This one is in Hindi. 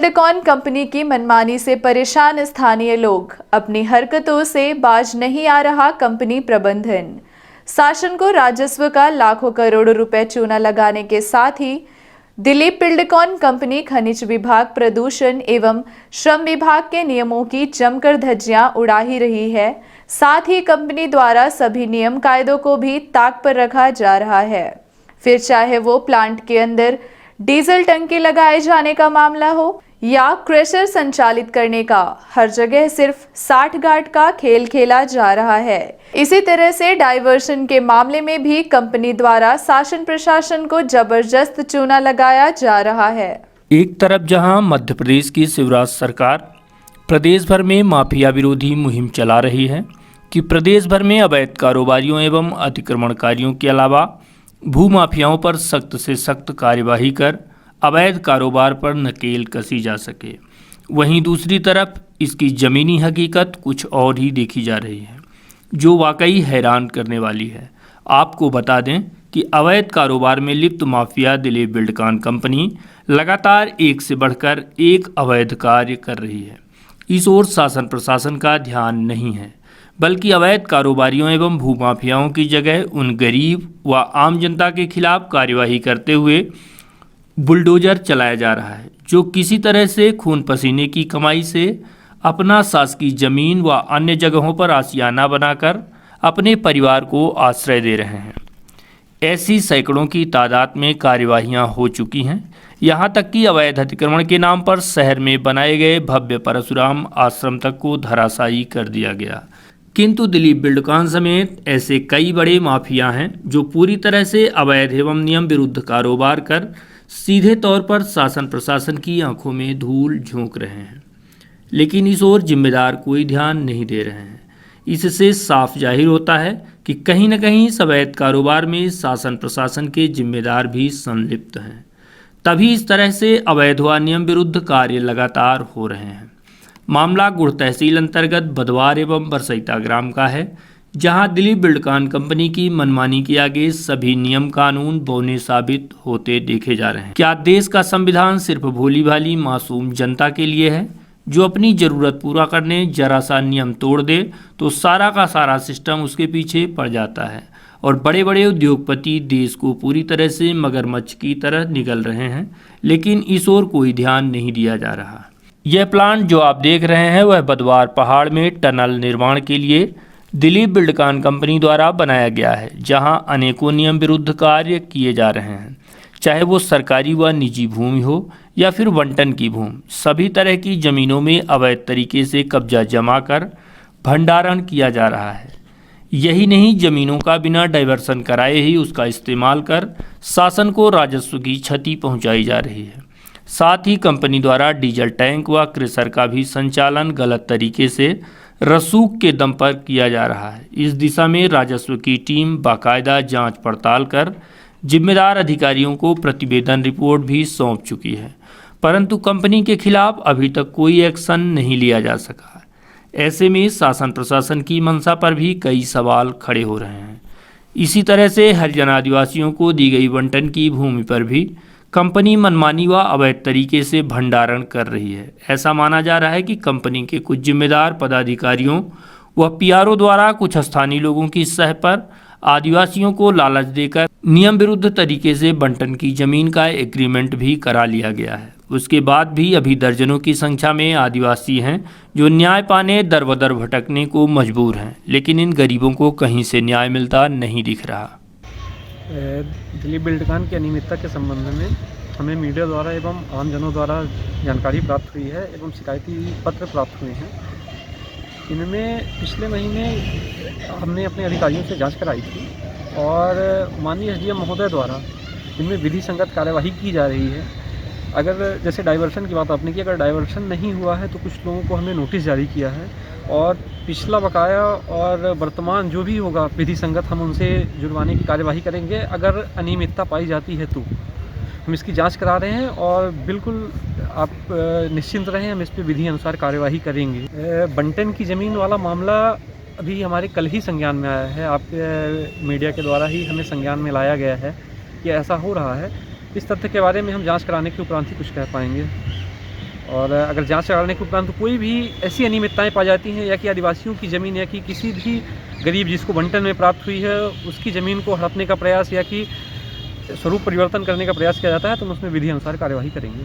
बिल्डकॉन कंपनी की मनमानी से परेशान स्थानीय लोग, अपनी हरकतों से बाज नहीं आ रहा कंपनी प्रबंधन। शासन को राजस्व का लाखों करोड़ों रुपए चूना लगाने के साथ ही दिलीप बिल्डकॉन कंपनी खनिज विभाग, प्रदूषण एवं श्रम विभाग के नियमों की जमकर धज्जियां उड़ा ही रही है। साथ ही कंपनी द्वारा सभी नियम कायदों को भी ताक पर रखा जा रहा है। फिर चाहे वो प्लांट के अंदर डीजल टंकी लगाए जाने का मामला हो या क्रशर संचालित करने का, हर जगह सिर्फ 60 गार्ड का खेल खेला जा रहा है। इसी तरह से डाइवर्शन के मामले में भी कंपनी द्वारा शासन प्रशासन को जबरदस्त चूना लगाया जा रहा है। एक तरफ जहां मध्य प्रदेश की शिवराज सरकार प्रदेश भर में माफिया विरोधी मुहिम चला रही है कि प्रदेश भर में अवैध कारोबारियों एवं अतिक्रमणकारियों के अलावा भूमाफियाओं पर सख्त से सख्त कार्यवाही कर अवैध कारोबार पर नकेल कसी जा सके, वहीं दूसरी तरफ इसकी ज़मीनी हकीकत कुछ और ही देखी जा रही है, जो वाकई हैरान करने वाली है। आपको बता दें कि अवैध कारोबार में लिप्त माफिया दिलीप बिल्डकॉन कंपनी लगातार एक से बढ़कर एक अवैध कार्य कर रही है। इस ओर शासन प्रशासन का ध्यान नहीं है, बल्कि अवैध कारोबारियों एवं भूमाफियाओं की जगह उन गरीब व आम जनता के खिलाफ कार्यवाही करते हुए बुलडोजर चलाया जा रहा है, जो किसी तरह से खून पसीने की कमाई से अपना शासकीय जमीन व अन्य जगहों पर आशियाना बनाकर अपने परिवार को आश्रय दे रहे हैं। ऐसी सैकड़ों की तादाद में कार्यवाहियां हो चुकी हैं। यहां तक कि अवैध अतिक्रमण के नाम पर शहर में बनाए गए भव्य परशुराम आश्रम तक को धराशायी कर दिया गया। किंतु दिलीप बिल्डकॉन समेत ऐसे कई बड़े माफिया हैं जो पूरी तरह से अवैध एवं नियम विरुद्ध कारोबार कर सीधे तौर पर शासन प्रशासन की आंखों में धूल झोंक रहे हैं, लेकिन इस ओर जिम्मेदार कोई ध्यान नहीं दे रहे हैं। इससे साफ जाहिर होता है कि कहीं न कहीं इस अवैध कारोबार में शासन प्रशासन के जिम्मेदार भी संलिप्त हैं। तभी इस तरह से अवैध व नियम विरुद्ध कार्य लगातार हो रहे हैं। मामला गुड़ तहसील अंतर्गत बदवार एवं बरसैता ग्राम का है, जहां दिलीप बिल्डकॉन कंपनी की मनमानी के आगे सभी नियम कानून बौने साबित होते देखे जा रहे हैं। क्या देश का संविधान सिर्फ भोली भाली मासूम जनता के लिए है, जो अपनी ज़रूरत पूरा करने जरा सा नियम तोड़ दे तो सारा का सारा सिस्टम उसके पीछे पड़ जाता है और बड़े बड़े उद्योगपति देश को पूरी तरह से मगरमच्छ की तरह निगल रहे हैं, लेकिन इस ओर कोई ध्यान नहीं दिया जा रहा। यह प्लांट जो आप देख रहे हैं वह बदवार पहाड़ में टनल निर्माण के लिए दिलीप बिल्डकॉन कंपनी द्वारा बनाया गया है, जहां अनेकों नियम विरुद्ध कार्य किए जा रहे हैं, चाहे वो सरकारी व निजी भूमि हो या फिर बंटन की भूमि। सभी तरह की ज़मीनों में अवैध तरीके से कब्जा जमा कर भंडारण किया जा रहा है। यही नहीं, ज़मीनों का बिना डाइवर्सन कराए ही उसका इस्तेमाल कर शासन को राजस्व की क्षति पहुंचाई जा रही है। साथ ही कंपनी द्वारा डीजल टैंक व क्रेशर का भी संचालन गलत तरीके से रसूख के दम पर किया जा रहा है। इस दिशा में राजस्व की टीम बाकायदा जांच पड़ताल कर जिम्मेदार अधिकारियों को प्रतिवेदन रिपोर्ट भी सौंप चुकी है, परंतु कंपनी के खिलाफ अभी तक कोई एक्शन नहीं लिया जा सका। ऐसे में शासन प्रशासन की मंशा पर भी कई सवाल खड़े हो रहे हैं। इसी तरह से हरिजन आदिवासियों को दी गई बंटन की भूमि पर भी कंपनी मनमानी व अवैध तरीके से भंडारण कर रही है। ऐसा माना जा रहा है कि कंपनी के कुछ जिम्मेदार पदाधिकारियों व पीआरओ द्वारा कुछ स्थानीय लोगों की सह पर आदिवासियों को लालच देकर नियम विरुद्ध तरीके से बंटन की जमीन का एग्रीमेंट भी करा लिया गया है। उसके बाद भी अभी दर्जनों की संख्या में आदिवासी हैं जो न्याय पाने दर बदर भटकने को मजबूर हैं, लेकिन इन गरीबों को कहीं से न्याय मिलता नहीं दिख रहा। दिलीप बिल्डकॉन की अनियमितता के संबंध में हमें मीडिया द्वारा एवं आमजनों द्वारा जानकारी प्राप्त हुई है एवं शिकायती पत्र प्राप्त हुए हैं। इनमें पिछले महीने हमने अपने अधिकारियों से जांच कराई थी और माननीय एसडीएम महोदय द्वारा इनमें विधि संगत कार्यवाही की जा रही है। अगर जैसे डाइवर्शन की बात आपने की, अगर डाइवर्शन नहीं हुआ है तो कुछ लोगों को हमने नोटिस जारी किया है और पिछला बकाया और वर्तमान जो भी होगा विधि संगत हम उनसे जुर्माने की कार्यवाही करेंगे। अगर अनियमितता पाई जाती है तो हम इसकी जांच करा रहे हैं और बिल्कुल आप निश्चिंत रहें, हम इस पर विधि अनुसार कार्यवाही करेंगे। बंटन की ज़मीन वाला मामला अभी हमारे कल ही संज्ञान में आया है। आपके मीडिया के द्वारा ही हमें संज्ञान में लाया गया है कि ऐसा हो रहा है। इस तथ्य के बारे में हम जांच कराने के उपरांत ही कुछ कह पाएंगे। और अगर जांच कराने के उपरांत कोई भी ऐसी अनियमितताएं पाई जाती हैं या कि आदिवासियों की ज़मीन या कि किसी भी गरीब जिसको बंटन में प्राप्त हुई है उसकी ज़मीन को हड़पने का प्रयास या कि स्वरूप परिवर्तन करने का प्रयास किया जाता है तो हम उसमें विधि अनुसार कार्यवाही करेंगे।